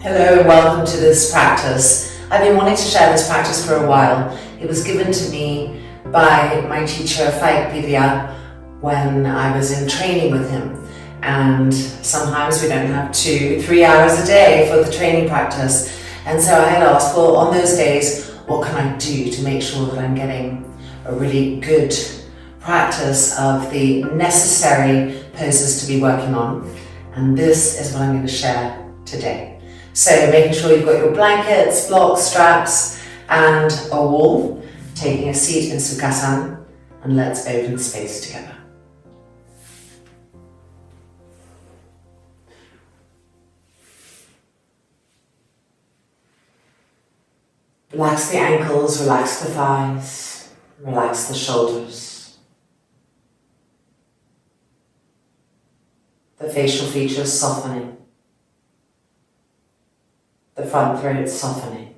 Hello and welcome to this practice. I've been wanting to share this practice for a while. It was given to me by my teacher Faeq Biria when I was in training with him. And sometimes we don't have 2-3 hours a day for the training practice. And so I had asked, well, on those days, what can I do to make sure that I'm getting a really good practice of the necessary poses to be working on? And this is what I'm going to share today. So making sure you've got your blankets, blocks, straps, and a wall. Taking a seat in Sirsasana, and let's open space together. Relax the ankles, relax the thighs, relax the shoulders. The facial features softening. The front throat softening.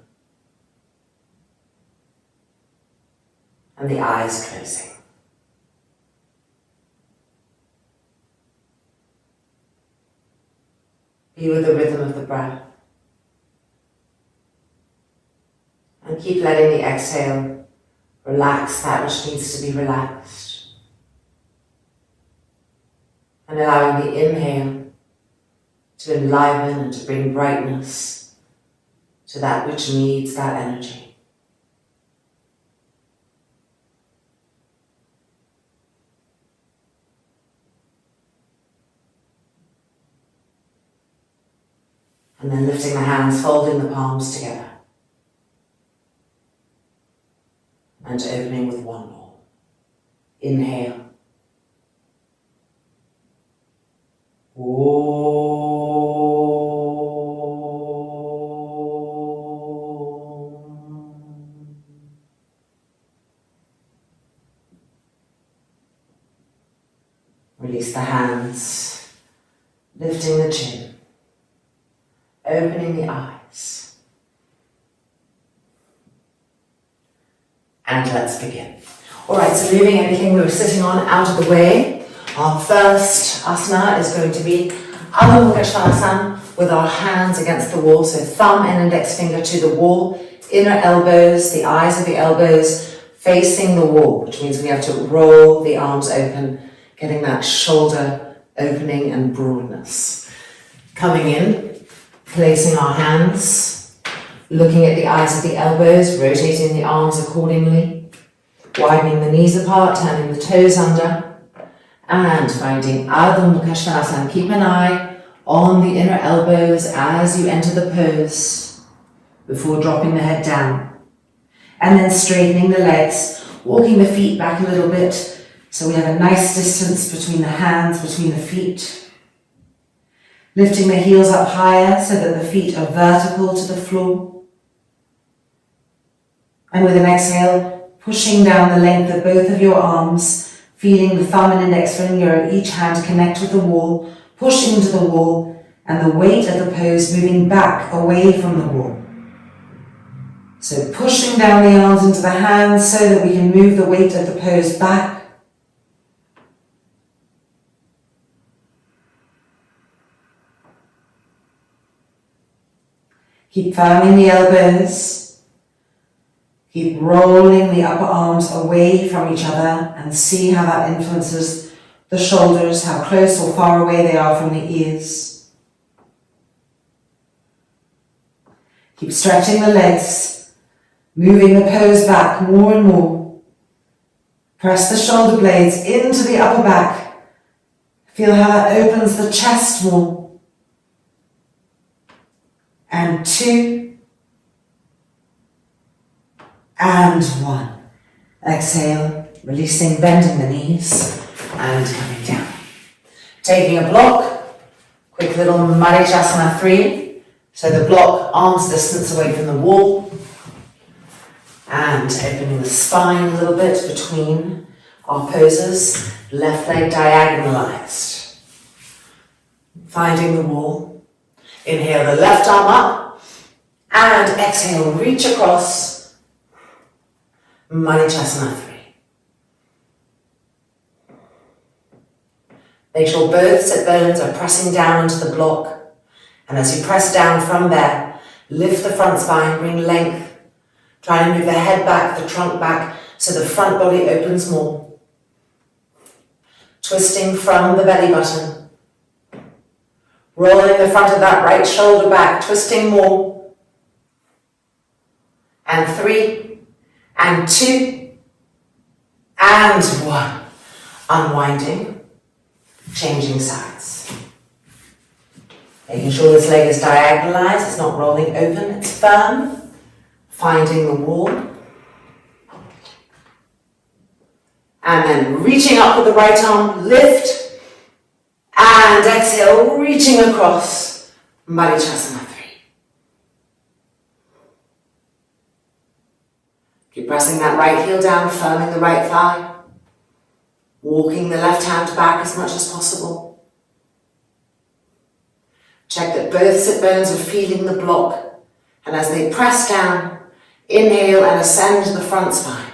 And the eyes closing. Be with the rhythm of the breath. And keep letting the exhale relax that which needs to be relaxed. And allowing the inhale to enliven and to bring brightness to that which needs that energy. And then lifting the hands, folding the palms together. And opening with one more. Inhale. Release the hands, lifting the chin, opening the eyes. And let's begin. Alright, so moving anything we were sitting on out of the way. Our first asana is going to be Adho Mukha Svanasanas with our hands against the wall. So thumb and index finger to the wall, inner elbows, the eyes of the elbows facing the wall, which means we have to roll the arms open, getting that shoulder opening and broadness. Coming in, placing our hands, looking at the eyes of the elbows, rotating the arms accordingly, widening the knees apart, turning the toes under, and finding Adho Mukha Svanasanas. Keep an eye on the inner elbows as you enter the pose before dropping the head down. And then straightening the legs, walking the feet back a little bit, so we have a nice distance between the hands, between the feet. Lifting the heels up higher so that the feet are vertical to the floor. And with an exhale, pushing down the length of both of your arms, feeling the thumb and index finger of each hand connect with the wall, pushing into the wall, and the weight of the pose moving back away from the wall. So pushing down the arms into the hands so that we can move the weight of the pose back. Keep firming the elbows. Keep rolling the upper arms away from each other and see how that influences the shoulders, how close or far away they are from the ears. Keep stretching the legs, moving the pose back more and more. Press the shoulder blades into the upper back. Feel how that opens the chest more. And 2, and 1. Exhale, releasing, bending the knees, and coming down. Taking a block, quick little Marichyasana III. So the block, arms distance away from the wall. And opening the spine a little bit between our poses. Left leg diagonalized. Finding the wall. Inhale the left arm up, and exhale, reach across, Marichyasana III. Make sure both sit bones are pressing down into the block, And as you press down from there, lift the front spine, bring length. Try to move the head back, the trunk back, so the front body opens more. Twisting from the belly button. Rolling the front of that right shoulder back, twisting more. And 3, and 2, and 1. Unwinding, changing sides. Making sure this leg is diagonalized, it's not rolling open, it's firm. Finding the wall. And then reaching up with the right arm, lift. And exhale, reaching across. Marichyasana III. Keep pressing that right heel down, firming the right thigh. Walking the left hand back as much as possible. Check that both sit bones are feeling the block. And as they press down, inhale and ascend the front spine.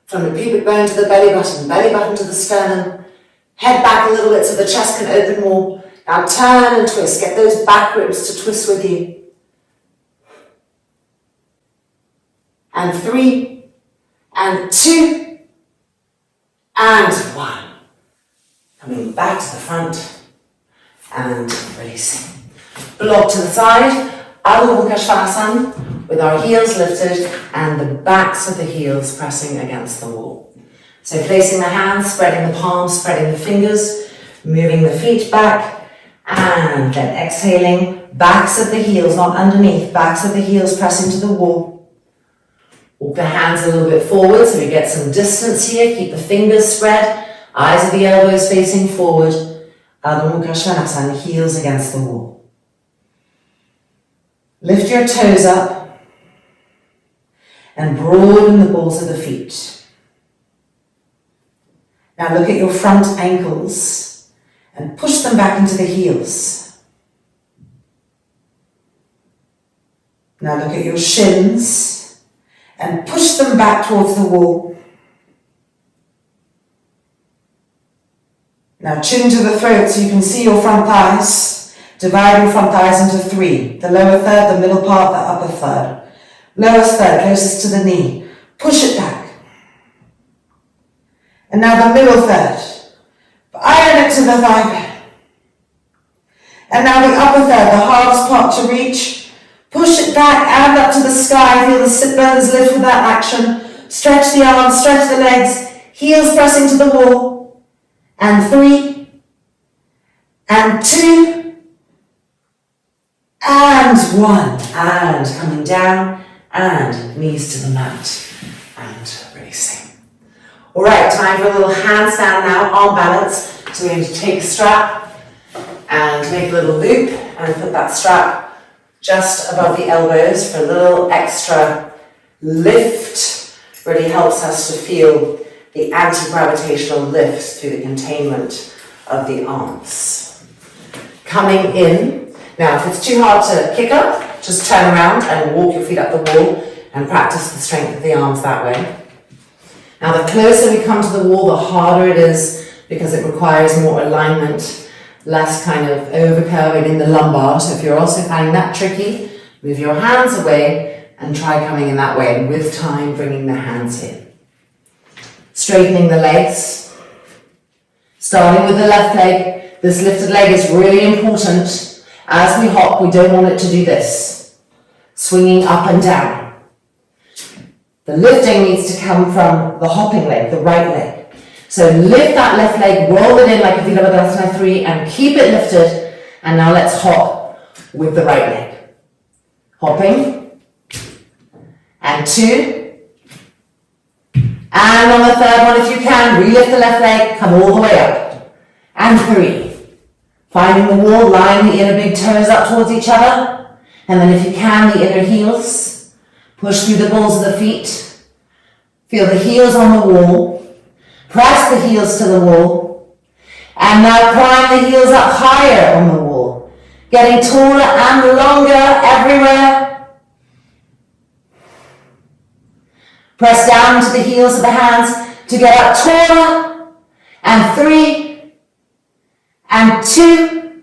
From the pubic bone to the belly button to the sternum. Head back a little bit so the chest can open more. Now turn and twist. Get those back ribs to twist with you. And 3, and 2, and 1. Coming back to the front and releasing. Block to the side. Adho Mukha Svanasanas, with our heels lifted and the backs of the heels pressing against the wall. So placing the hands, spreading the palms, spreading the fingers, moving the feet back, and then exhaling, backs of the heels, not underneath, backs of the heels pressing to the wall. Walk the hands a little bit forward so we get some distance here. Keep the fingers spread, eyes of the elbows facing forward. Adho Mukha Svanasanas, heels against the wall. Lift your toes up and broaden the balls of the feet. Now look at your front ankles and push them back into the heels. Now look at your shins and push them back towards the wall. Now chin to the throat so you can see your front thighs. Divide your front thighs into 3. The lower third, the middle part, the upper third. Lowest third, closest to the knee. Push it back. And now the middle third. Iron it to the thigh bone. And now the upper third, the hardest part to reach. Push it back and up to the sky. Feel the sit bones lift with that action. Stretch the arms, stretch the legs. Heels pressing to the wall. And 3. And 2. And 1, and coming down, and knees to the mat, and releasing. All right, time for a little handstand now, arm balance. So we're going to take a strap and make a little loop, and put that strap just above the elbows for a little extra lift. Really helps us to feel the anti-gravitational lift through the containment of the arms. Coming in. Now, if it's too hard to kick up, just turn around and walk your feet up the wall and practice the strength of the arms that way. Now, the closer we come to the wall, the harder it is because it requires more alignment, less kind of overcurving in the lumbar. So if you're also finding that tricky, move your hands away and try coming in that way. And with time, bringing the hands in. Straightening the legs. Starting with the left leg. This lifted leg is really important. As we hop, we don't want it to do this. Swinging up and down. The lifting needs to come from the hopping leg, the right leg. So lift that left leg, roll it in like a Faeq Biria 3 and keep it lifted. And now let's hop with the right leg. Hopping. And 2. And on the third one, if you can, relift the left leg, come all the way up. And 3. Finding the wall, line the inner big toes up towards each other. And then if you can, the inner heels. Push through the balls of the feet. Feel the heels on the wall. Press the heels to the wall. And now climb the heels up higher on the wall. Getting taller and longer everywhere. Press down to the heels of the hands to get up taller. And 3. And 2,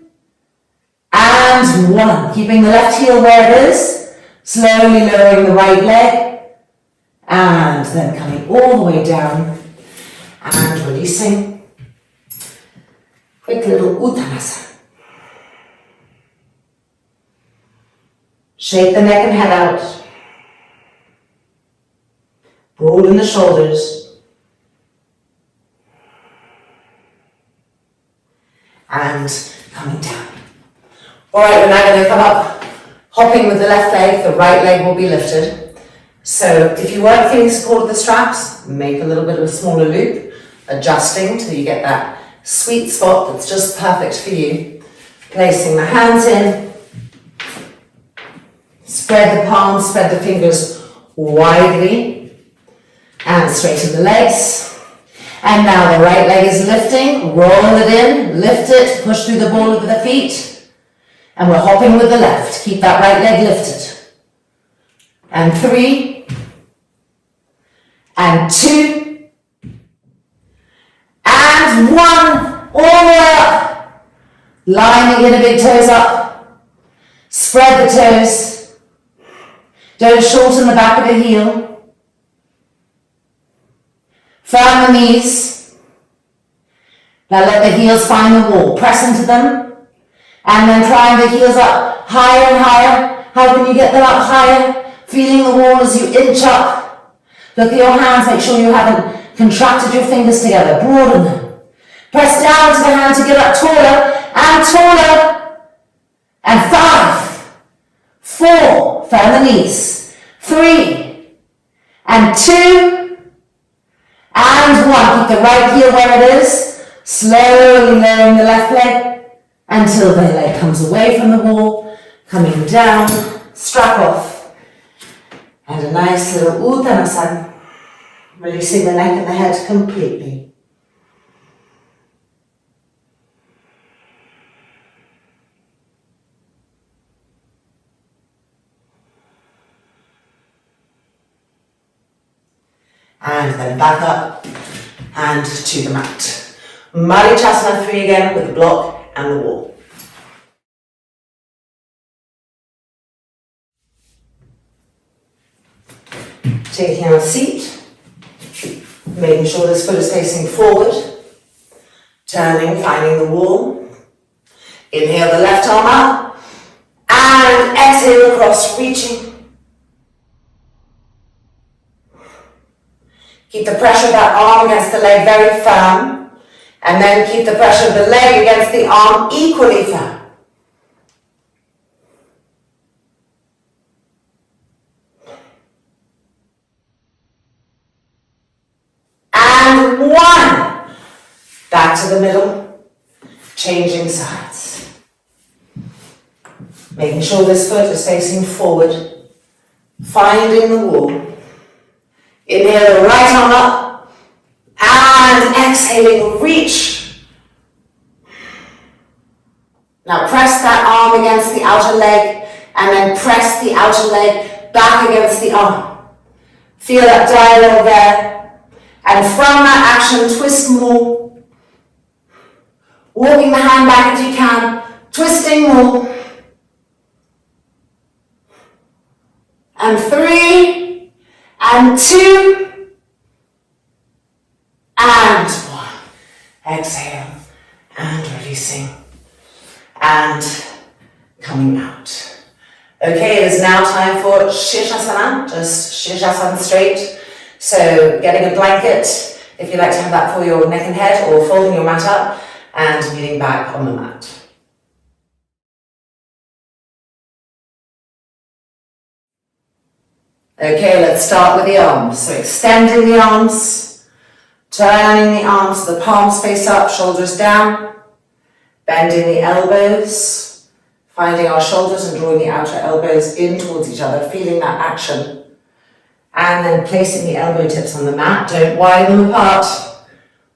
and 1, done. Keeping the left heel where it is, slowly lowering the right leg, and then coming all the way down and releasing. Quick little Uttanasana. Shake the neck and head out. Broaden the shoulders. And coming down. Alright, we're now going to come up, hopping with the left leg, the right leg will be lifted. So if you weren't feeling support of the straps, make a little bit of a smaller loop, adjusting till you get that sweet spot that's just perfect for you. Placing the hands in, spread the palms, spread the fingers widely, and straighten the legs. And now the right leg is lifting, roll it in, lift it, push through the ball of the feet, and we're hopping with the left. Keep that right leg lifted. And 3, and 2, and 1, all the way up. Line the inner big toes up, spread the toes, don't shorten the back of the heel. Firm the knees. Now let the heels find the wall. Press into them. And then climb the heels up higher and higher. How can you get them up higher? Feeling the wall as you inch up. Look at your hands. Make sure you haven't contracted your fingers together. Broaden them. Press down to the hand to get up taller and taller. And 5, 4, firm the knees. 3, and 2, and 1, keep the right heel where it is, slowly lowering the left leg until the leg comes away from the wall, coming down, strap off, and a nice little Uttanasana, releasing the neck and the head completely. And then back up and to the mat. Marichyasana 3 again with the block and the wall. Taking our seat, making sure this foot is facing forward, turning, finding the wall. Inhale the left arm up and exhale across, reaching. Keep the pressure of that arm against the leg very firm, and then keep the pressure of the leg against the arm equally firm. And 1. Back to the middle, changing sides. Making sure this foot is facing forward, finding the wall. Inhale the right arm up, and exhaling, reach. Now press that arm against the outer leg, and then press the outer leg back against the arm. Feel that dialogue there, and from that action, twist more. Walking the hand back if you can, twisting more. And 3, and 2, and 1. Exhale, and releasing, and coming out. Okay, it is now time for Sirsasana, just Sirsasana straight. So getting a blanket, if you like to have that for your neck and head, or folding your mat up, and kneeling back on the mat. Okay, let's start with the arms. So extending the arms, turning the arms so the palms face up, shoulders down, bending the elbows, finding our shoulders and drawing the outer elbows in towards each other, feeling that action. And then placing the elbow tips on the mat, don't widen them apart.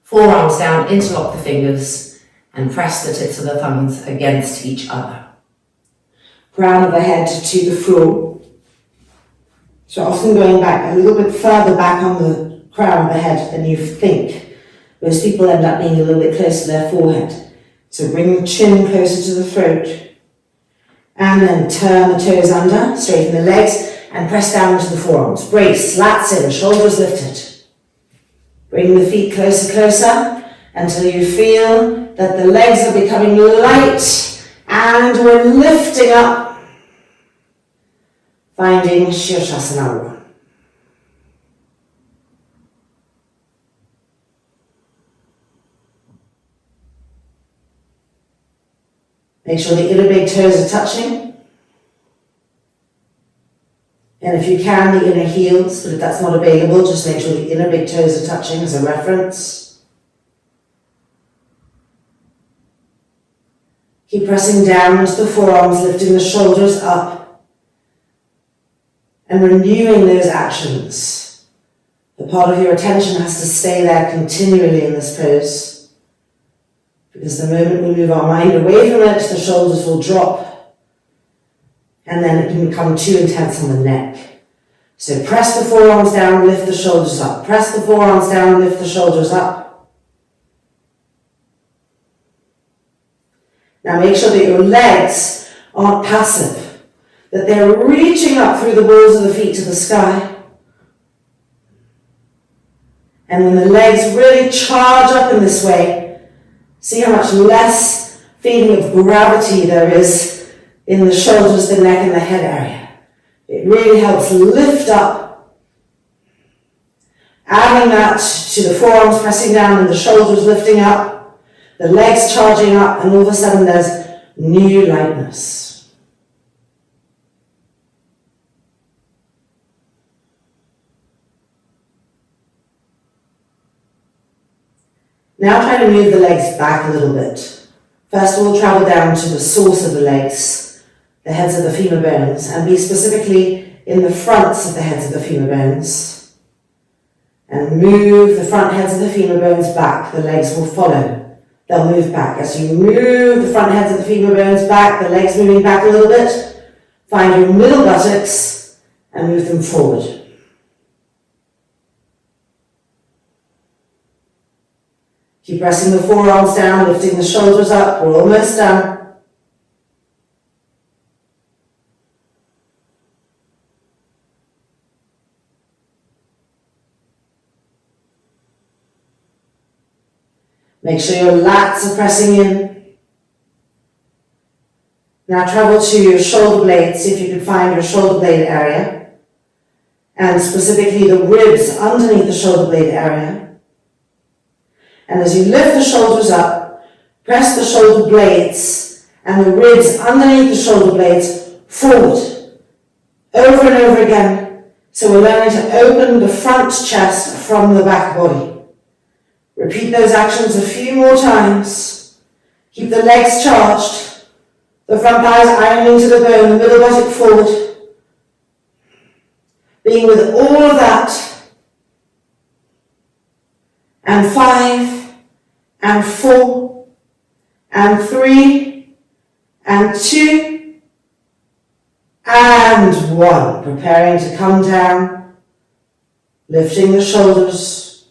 Forearms down, interlock the fingers, and press the tips of the thumbs against each other. Crown of the head to the floor. So often going back a little bit further back on the crown of the head than you think. Most people end up being a little bit closer to their forehead. So bring the chin closer to the throat. And then turn the toes under, straighten the legs, and press down into the forearms. Brace, lats in, shoulders lifted. Bring the feet closer, closer, until you feel that the legs are becoming light, and we're lifting up, finding Sirsasana. Make sure the inner big toes are touching. And if you can, the inner heels, but if that's not available, just make sure the inner big toes are touching as a reference. Keep pressing down into the forearms, lifting the shoulders up, and renewing those actions. The part of your attention has to stay there continually in this pose. Because the moment we move our mind away from it, the shoulders will drop, and then it can become too intense on the neck. So press the forearms down, lift the shoulders up. Press the forearms down, lift the shoulders up. Now make sure that your legs aren't passive, that they're reaching up through the balls of the feet to the sky. And when the legs really charge up in this way, see how much less feeling of gravity there is in the shoulders, the neck, and the head area. It really helps lift up. Adding that to the forearms pressing down and the shoulders lifting up, the legs charging up, and all of a sudden there's new lightness. Now try to move the legs back a little bit. First we'll travel down to the source of the legs, the heads of the femur bones, and be specifically in the fronts of the heads of the femur bones. And move the front heads of the femur bones back, the legs will follow. They'll move back. As you move the front heads of the femur bones back, the legs moving back a little bit, find your middle buttocks and move them forward. Keep pressing the forearms down, lifting the shoulders up. We're almost done. Make sure your lats are pressing in. Now travel to your shoulder blades, see if you can find your shoulder blade area. And specifically the ribs underneath the shoulder blade area. And as you lift the shoulders up, press the shoulder blades and the ribs underneath the shoulder blades forward, over and over again. So we're learning to open the front chest from the back body. Repeat those actions a few more times. Keep the legs charged, the front thighs ironing to the bone, the middle buttock forward. Being with all of that. And 5, and 4, and 3, and 2, and 1. Preparing to come down, lifting the shoulders.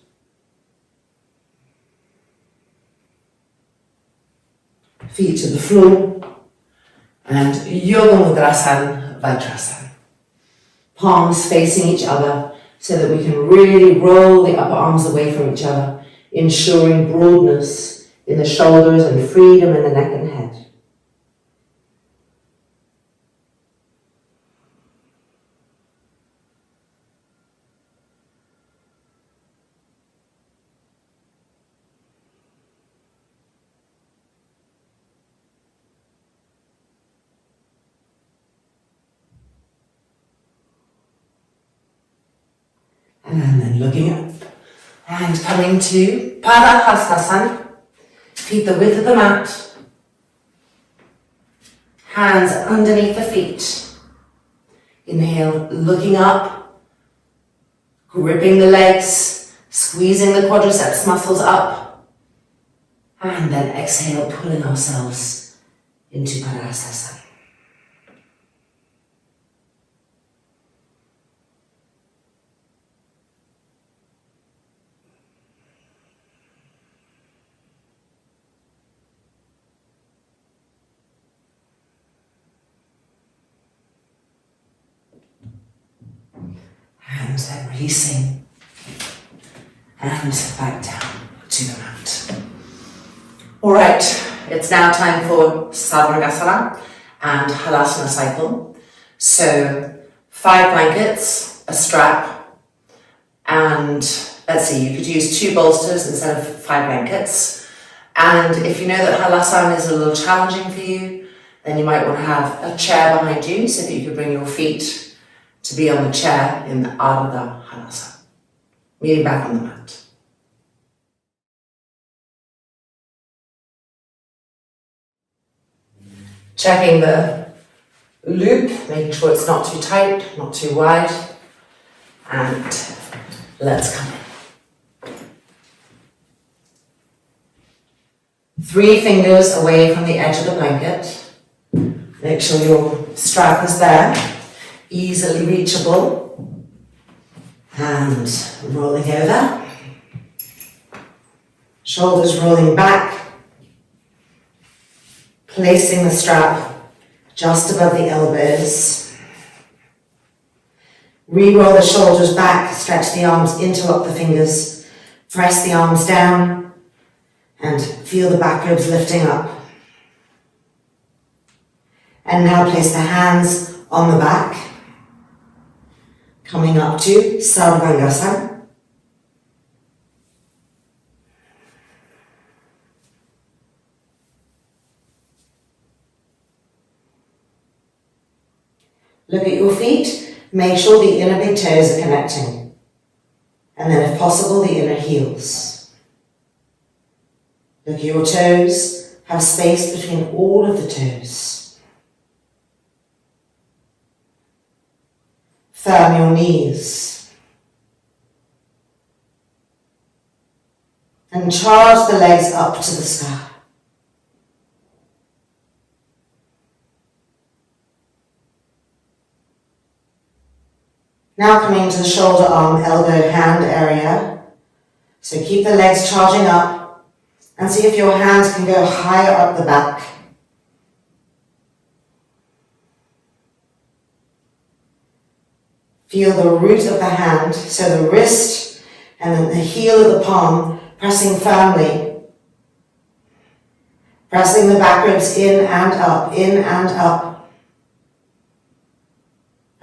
Feet to the floor. And Yoga Mudrasana, Vajrasana. Palms facing each other, so that we can really roll the upper arms away from each other, ensuring broadness in the shoulders and freedom in the neck and head. And then looking up and coming to Halasana, feet the width of the mat, hands underneath the feet. Inhale, looking up, gripping the legs, squeezing the quadriceps muscles up, and then exhale, pulling ourselves into Halasana. And then releasing and back down to the mat. All right, it's now time for Sarvangasana and Halasana cycle. So 5 blankets, a strap, and let's see, you could use 2 bolsters instead of 5 blankets. And if you know that Halasana is a little challenging for you, then you might want to have a chair behind you so that you can bring your feet to be on the chair in the Adho Halasana. Meeting back on the mat. Checking the loop, making sure it's not too tight, not too wide, and let's come in. 3 fingers away from the edge of the blanket. Make sure your strap is there, easily reachable, and rolling over. Shoulders rolling back. Placing the strap just above the elbows. Re-roll the shoulders back, stretch the arms, interlock the fingers, press the arms down, and feel the back ribs lifting up. And now place the hands on the back, coming up to Sarvangasana. Look at your feet, make sure the inner big toes are connecting. And then if possible, the inner heels. Look at your toes, have space between all of the toes. Firm your knees. And charge the legs up to the sky. Now coming to the shoulder, arm, elbow, hand area. So keep the legs charging up and see if your hands can go higher up the back. Feel the root of the hand, so the wrist and then the heel of the palm pressing firmly. Pressing the back ribs in and up, in and up.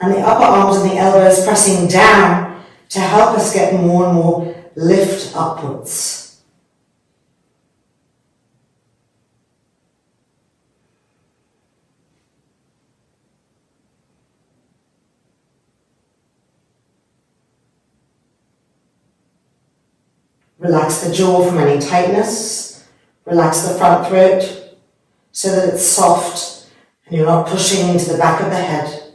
And the upper arms and the elbows pressing down to help us get more and more lift upwards. Relax the jaw from any tightness. Relax the front throat so that it's soft and you're not pushing into the back of the head.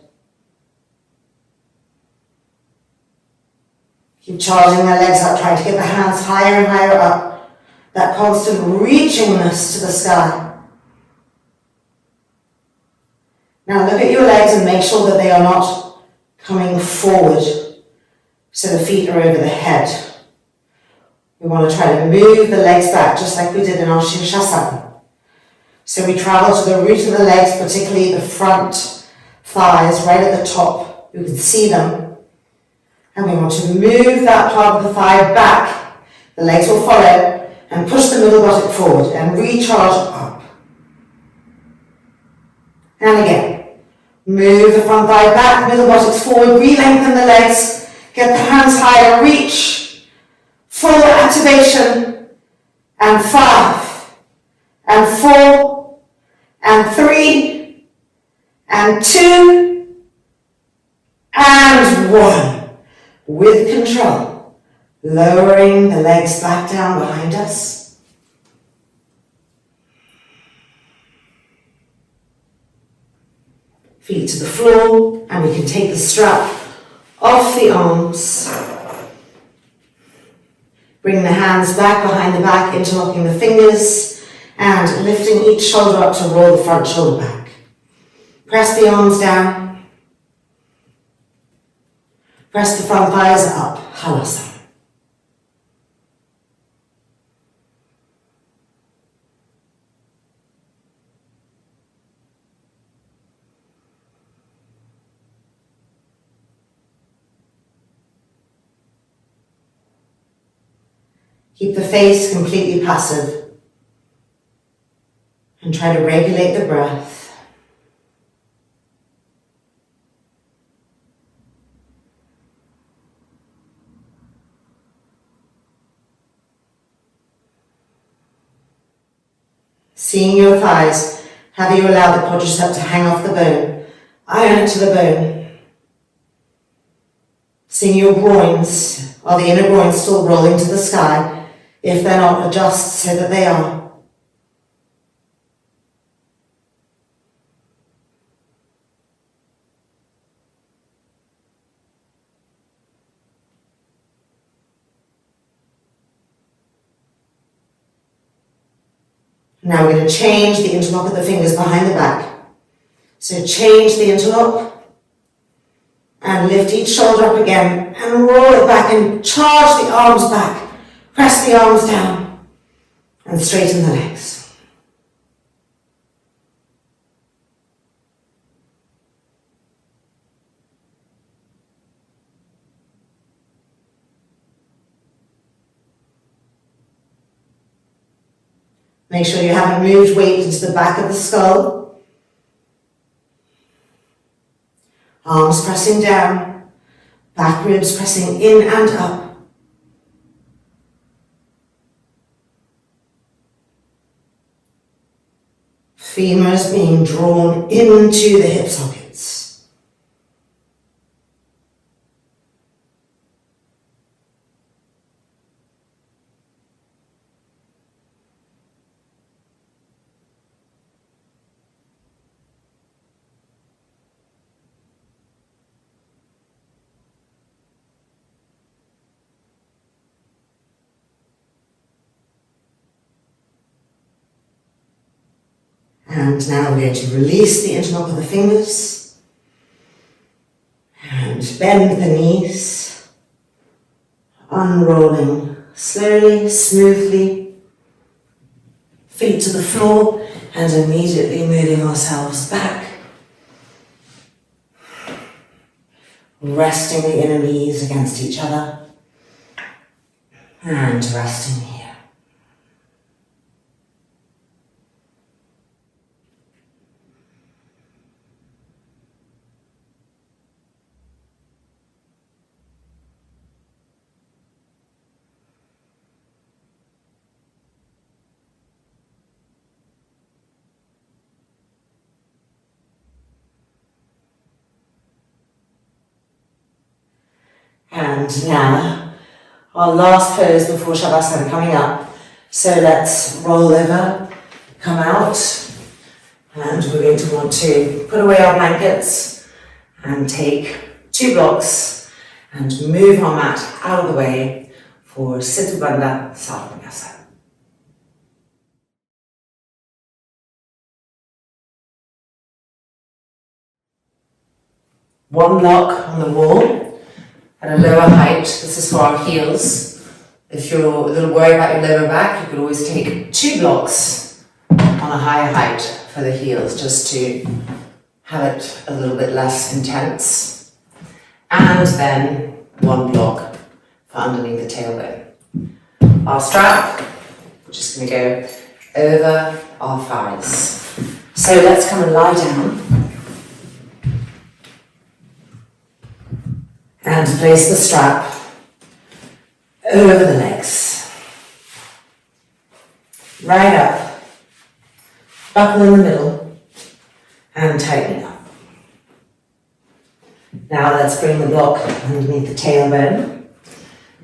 Keep charging the legs up, trying to get the hands higher and higher up. That constant reachingness to the sky. Now look at your legs and make sure that they are not coming forward so the feet are over the head. We want to try to move the legs back just like we did in our Sirsasana. So we travel to the root of the legs, particularly the front thighs right at the top. You can see them. And we want to move that part of the thigh back. The legs will follow and push the middle buttock forward and recharge up. And again, move the front thigh back, middle buttocks forward, re-lengthen the legs, get the hands higher, reach, full activation, and 5, and 4, and 3, and 2, and 1. With control, lowering the legs back down behind us. Feet to the floor, and we can take the strap off the arms. Bring the hands back behind the back, interlocking the fingers, and lifting each shoulder up to roll the front shoulder back. Press the arms down. Press the front thighs up, Halasana. Keep the face completely passive and try to regulate the breath. Seeing your thighs, have you allowed the quadricep to hang off the bone? Iron it to the bone. Seeing your groins, are the inner groins still rolling to the sky? If they're not, adjust so that they are. Now we're going to change the interlock of the fingers behind the back. So change the interlock and lift each shoulder up again and roll it back and charge the arms back. Press the arms down and straighten the legs. Make sure you haven't moved weight into the back of the skull. Arms pressing down, back ribs pressing in and up. Femurs being drawn into the hip sockets. And now we're going to release the interlock of the fingers and bend the knees, unrolling slowly, smoothly, feet to the floor and immediately moving ourselves back. Resting the inner knees against each other and resting here. And now, our last pose before Shavasana coming up. So let's roll over, come out, and we're going to want to put away our blankets and take 2 blocks and move our mat out of the way for Setu Bandha Sarvangasana. One block on the wall. At a lower height, this is for our heels. If you're a little worried about your lower back, you could always take 2 blocks on a higher height for the heels, just to have it a little bit less intense. And then 1 block for underneath the tailbone. Our strap, we're just going to go over our thighs. So let's come and lie down. And place the strap over the legs. Right up, buckle in the middle, and tighten it up. Now let's bring the block underneath the tailbone.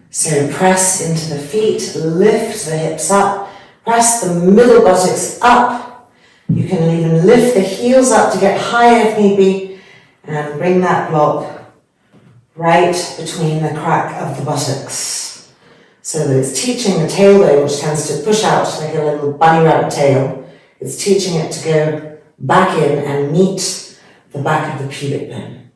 So press into the feet, lift the hips up, press the middle buttocks up. You can even lift the heels up to get higher if need be, and bring that block right between the crack of the buttocks, so that it's teaching the tailbone, which tends to push out like a little bunny rabbit tail, it's teaching it to go back in and meet the back of the pubic bone.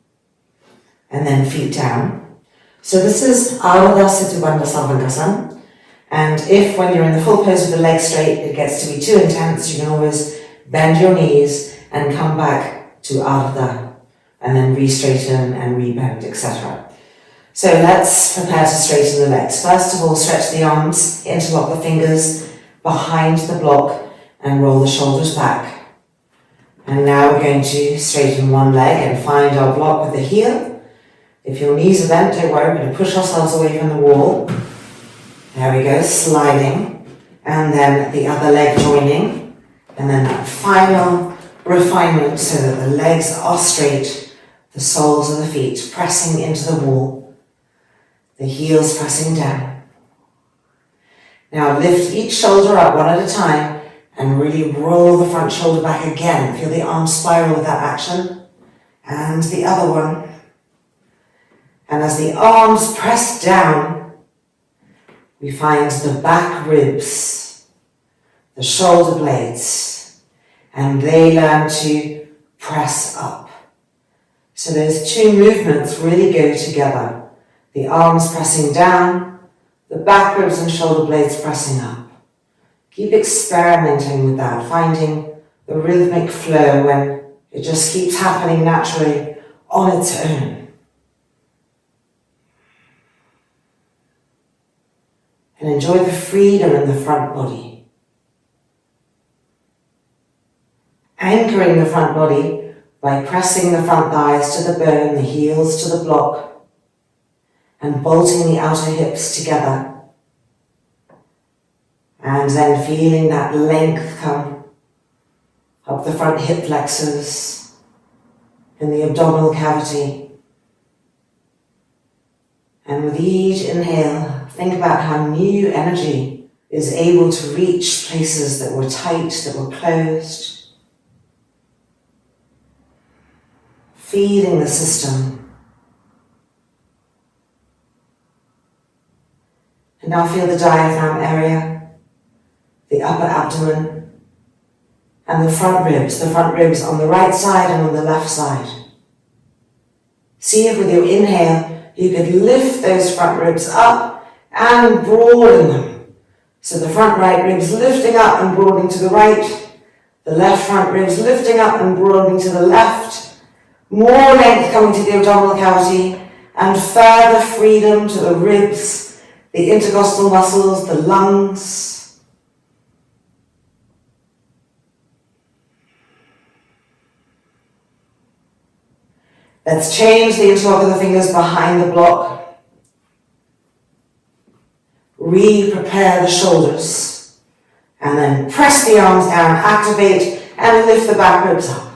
And then feet down. So this is Setu Bandha Sarvangasana. And if when you're in the full pose with the legs straight, it gets to be too intense, you can always bend your knees and come back to Adho, and then re-straighten and re-bend, etc. So let's prepare to straighten the legs. First of all, stretch the arms, interlock the fingers behind the block and roll the shoulders back. And now we're going to straighten one leg and find our block with the heel. If your knees are bent, don't worry, we're going to push ourselves away from the wall. There we go, sliding. And then the other leg joining. And then that final refinement so that the legs are straight, the soles of the feet pressing into the wall. The heels pressing down. Now lift each shoulder up one at a time and really roll the front shoulder back again. Feel the arm spiral with that action. And the other one. And as the arms press down, we find the back ribs, the shoulder blades, and they learn to press up. So those two movements really go together. The arms pressing down, the back ribs and shoulder blades pressing up. Keep experimenting with that, finding the rhythmic flow when it just keeps happening naturally on its own. And enjoy the freedom in the front body. Anchoring the front body by pressing the front thighs to the bone, the heels to the block, and bolting the outer hips together. And then feeling that length come up the front hip flexors in the abdominal cavity. And with each inhale, think about how new energy is able to reach places that were tight, that were closed. Feeding the system. And now feel the diaphragm area, the upper abdomen, and the front ribs on the right side and on the left side. See if with your inhale, you could lift those front ribs up and broaden them. So the front right ribs lifting up and broadening to the right, the left front ribs lifting up and broadening to the left, more length coming to the abdominal cavity, and further freedom to the ribs, the intercostal muscles, the lungs. Let's change the interlock of the fingers behind the block. Re-prepare the shoulders. And then press the arms down, activate, and lift the back ribs up.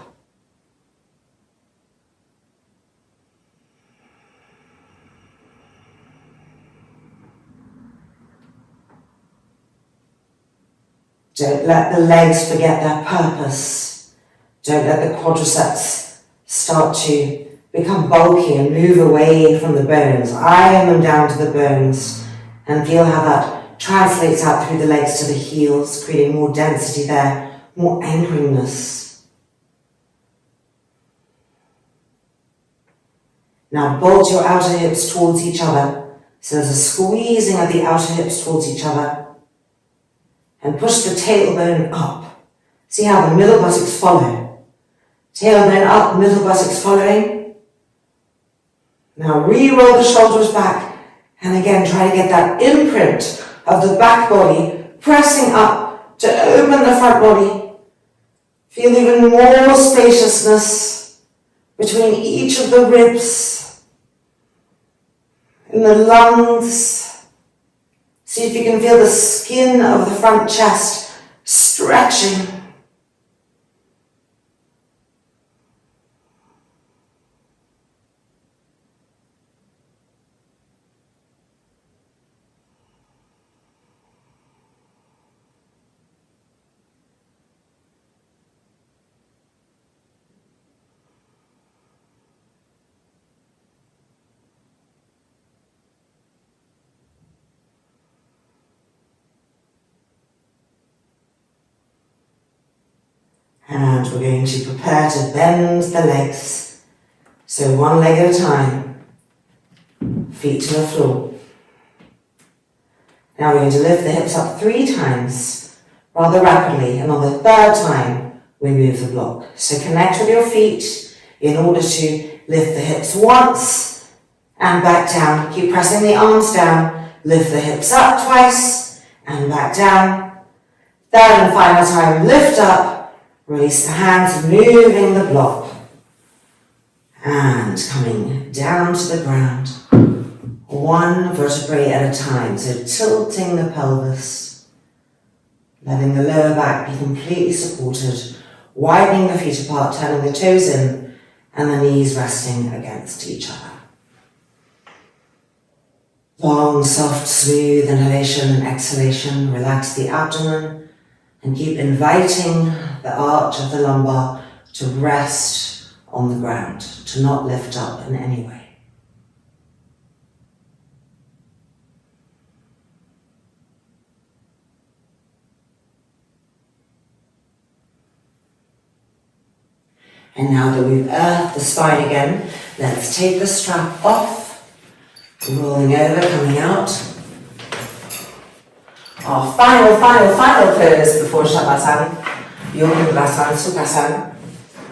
Don't let the legs forget their purpose. Don't let the quadriceps start to become bulky and move away from the bones. Iron them down to the bones and feel how that translates out through the legs to the heels, creating more density there, more anchoringness. Now bolt your outer hips towards each other. So there's a squeezing of the outer hips towards each other. And push the tailbone up. See how the middle buttocks follow. Tailbone up, middle buttocks following. Now re-roll the shoulders back. And again, try to get that imprint of the back body pressing up to open the front body. Feel even more spaciousness between each of the ribs, in the lungs. See if you can feel the skin of the front chest stretching. And we're going to prepare to bend the legs. So one leg at a time, feet to the floor. Now we're going to lift the hips up 3 times, rather rapidly, and on the 3rd time, we move the block. So connect with your feet in order to lift the hips once, and back down. Keep pressing the arms down. Lift the hips up twice and back down. Third and final time, lift up, release the hands, moving the block. And coming down to the ground, one vertebrae at a time. So tilting the pelvis, letting the lower back be completely supported, widening the feet apart, turning the toes in, and the knees resting against each other. Long, soft, smooth inhalation and exhalation. Relax the abdomen and keep inviting the arch of the lumbar to rest on the ground, to not lift up in any way. And now that we've earthed the spine again, let's take the strap off, rolling over, coming out. Our final pose before Shavasana, Yoga Nidra Sukhasana,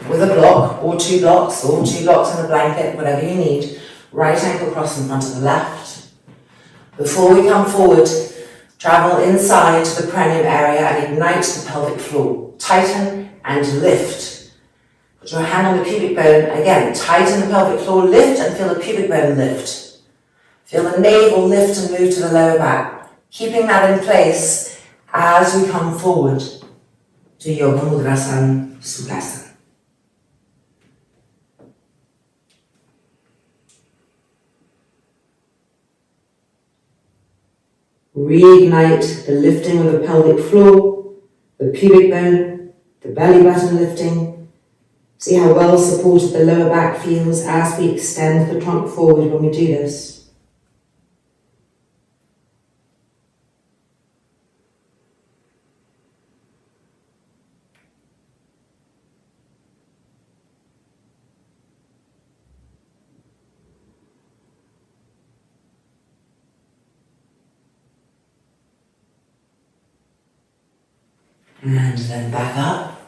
with a block, or two blocks and a blanket, whatever you need. Right ankle cross in front of the left. Before we come forward, travel inside to the perineum area and ignite the pelvic floor. Tighten and lift. Put your hand on the pubic bone. Again, tighten the pelvic floor, lift and feel the pubic bone lift. Feel the navel lift and move to the lower back. Keeping that in place as we come forward to Yoga Nidra Sukhasana. Reignite the lifting of the pelvic floor, the pubic bone, the belly button lifting. See how well supported the lower back feels as we extend the trunk forward when we do this. And then back up,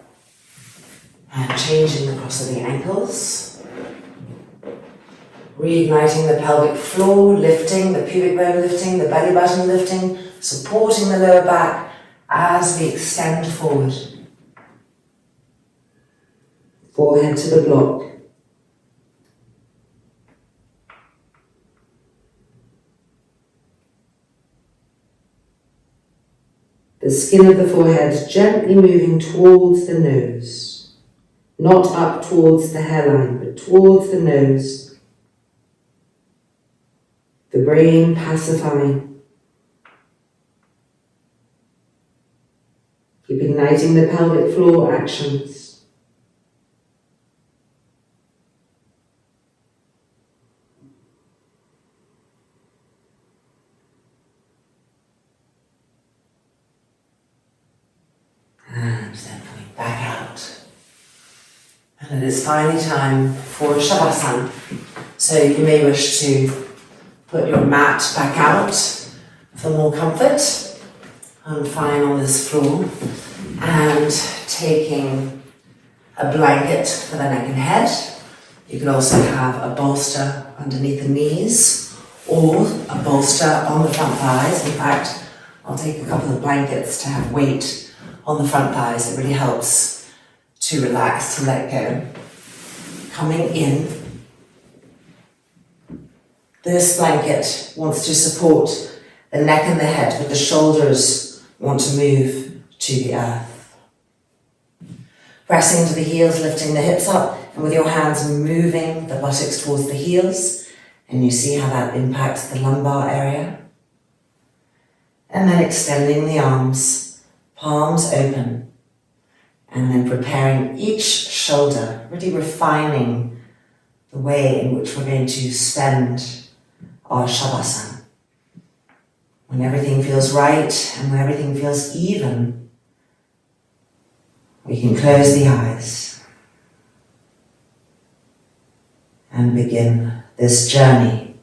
and changing the cross of the ankles. Reigniting the pelvic floor, lifting, the pubic bone lifting, the belly button lifting, supporting the lower back as we extend forward. Forehead to the block. The skin of the forehead gently moving towards the nose, not up towards the hairline, but towards the nose. The brain pacifying. Keep igniting the pelvic floor actions. And then coming back out. And it is finally time for Shavasana. So you may wish to put your mat back out for more comfort. I'm fine on this floor. And taking a blanket for the neck and head. You could also have a bolster underneath the knees or a bolster on the front thighs. In fact, I'll take a couple of blankets to have weight on the front thighs. It really helps to relax, to let go. Coming in, this blanket wants to support the neck and the head, but the shoulders want to move to the earth. Pressing to the heels, lifting the hips up, and with your hands moving the buttocks towards the heels, and you see how that impacts the lumbar area. And then extending the arms, palms open, and then preparing each shoulder, really refining the way in which we're going to spend our Shavasana. When everything feels right and when everything feels even, we can close the eyes and begin this journey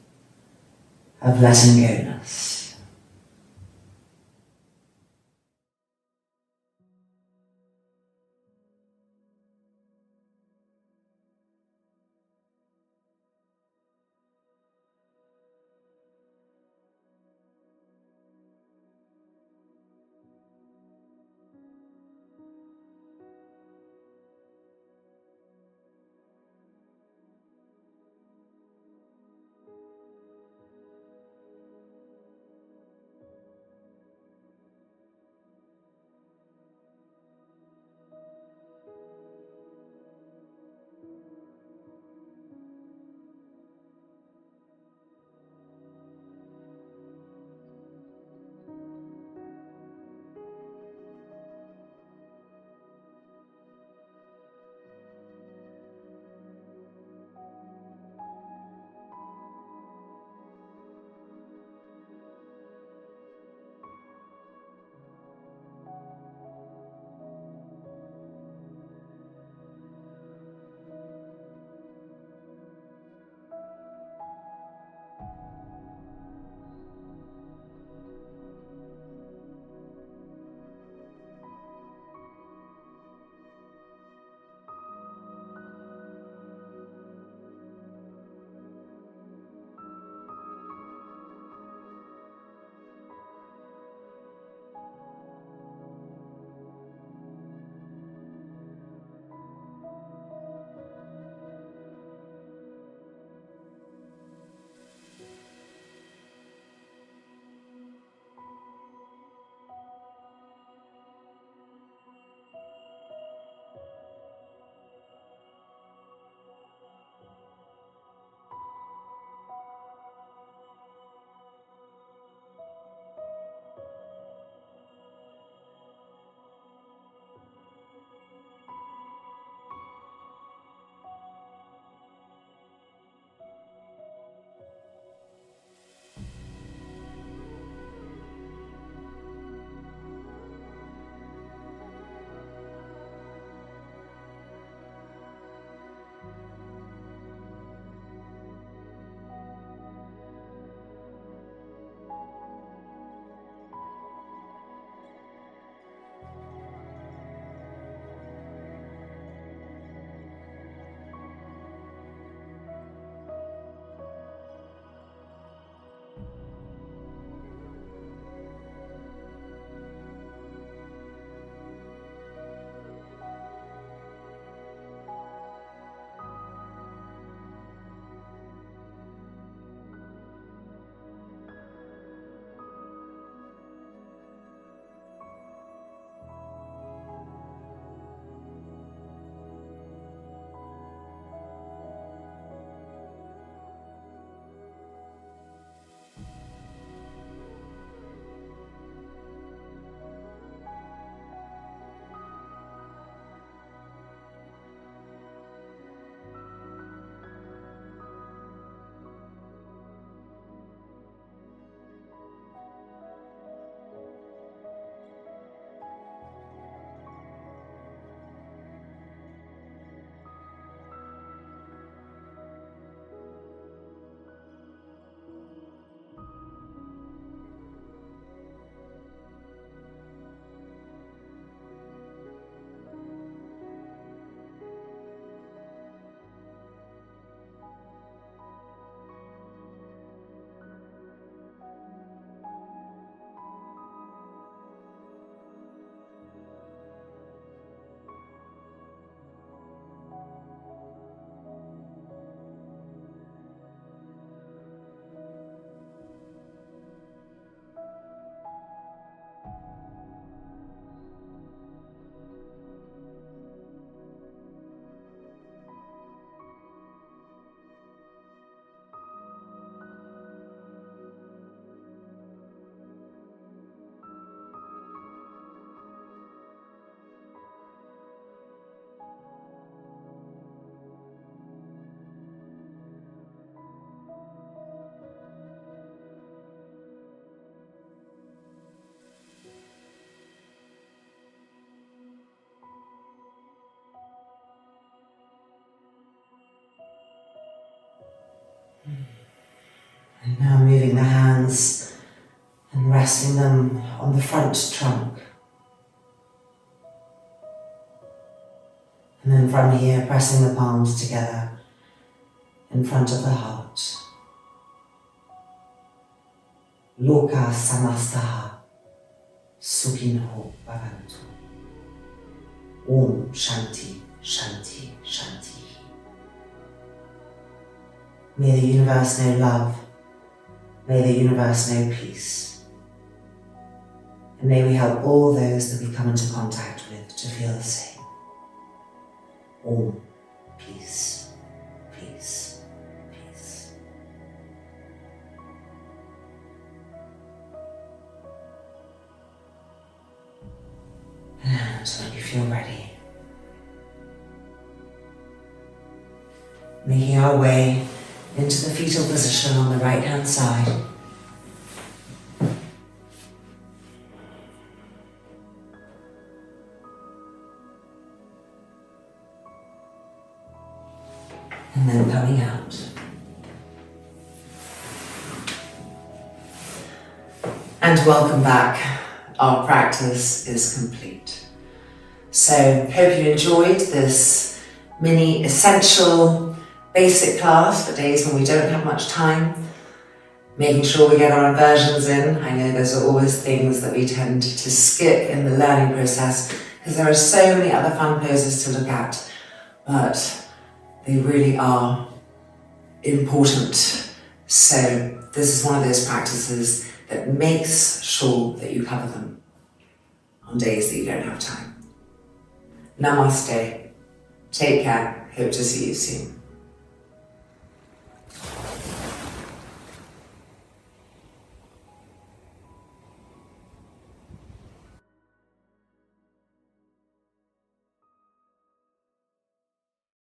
of letting go-ness. And now moving the hands and resting them on the front trunk. And then from here, pressing the palms together in front of the heart. Loka samastaha sukhinho bhavantu. Om Shanti, Shanti, Shanti. May the universe know love. May the universe know peace. And may we help all those that we come into contact with to feel the same. Om, peace, peace, peace. And when you feel ready, making our way into the fetal position on the right hand side. And then coming out. And welcome back. Our practice is complete. So hope you enjoyed this mini essential basic class for days when we don't have much time. Making sure we get our inversions in. I know those are always things that we tend to skip in the learning process because there are so many other fun poses to look at, but they really are important. So this is one of those practices that makes sure that you cover them on days that you don't have time. Namaste. Take care. Hope to see you soon.